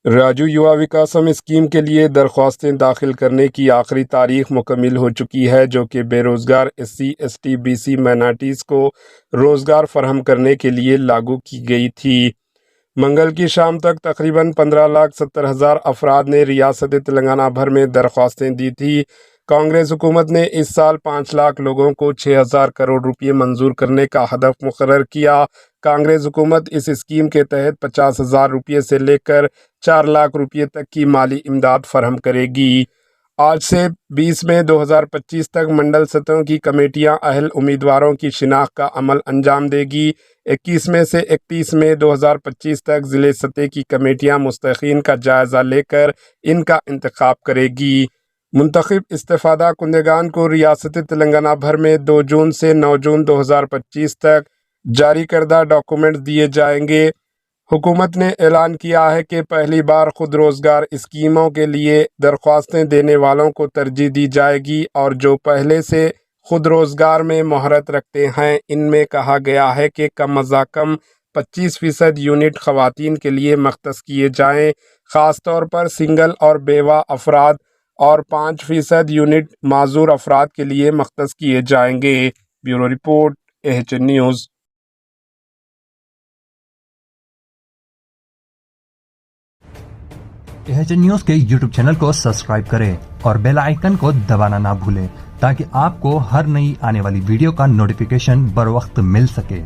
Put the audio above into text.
راجو یوا وکاسم scheme کے لیے درخواستیں داخل کرنے کی آخری تاریخ مکمل ہو چکی ہے، جو کہ بے روزگار SC/ST BC مائنارٹیز کو روزگار فراہم کرنے کے لیے لاگو کی گئی تھی۔ منگل کی شام تک تقریباً 15,70,000 افراد نے ریاست تلنگانہ بھر میں درخواستیں دی تھیں۔ کانگریس حکومت نے اس سال 5 لاکھ لوگوں کو 6,000 کروڑ روپے منظور کرنے کا ہدف مقرر کیا۔ کانگریس حکومت اس اسکیم کے تحت 50,000 روپے سے لے کر 4 لاکھ روپے تک کی مالی امداد فراہم کرے گی۔ آج سے 20 مئی 2025 تک منڈل سطحوں کی کمیٹیاں اہل امیدواروں کی شناخت کا عمل انجام دے گی۔ 21 مئی سے 31 مئی 2025 تک ضلع سطح کی کمیٹیاں مستحقین کا جائزہ لے کر ان کا انتخاب کرے گی۔ منتخب استفادہ کنندگان کو ریاست تلنگانہ بھر میں 2 جون سے 9 جون 2025 تک جاری کردہ ڈاکومنٹس دیے جائیں گے۔ حکومت نے اعلان کیا ہے کہ پہلی بار خود روزگار اسکیموں کے لیے درخواستیں دینے والوں کو ترجیح دی جائے گی، اور جو پہلے سے خود روزگار میں مہارت رکھتے ہیں ان میں کہا گیا ہے کہ کم از کم 25% یونٹ خواتین کے لیے مختص کیے جائیں، خاص طور پر سنگل اور بیوہ افراد، اور 5% یونٹ معذور افراد کے لیے مختص کیے جائیں گے۔ Bureau report AHN news. AHN news کے YouTube چینل کو سبسکرائب کریں اور بیل آئیکن کو دبانا نہ بھولیں تاکہ آپ کو ہر نئی آنے والی ویڈیو کا نوٹیفیکیشن بر وقت مل سکے۔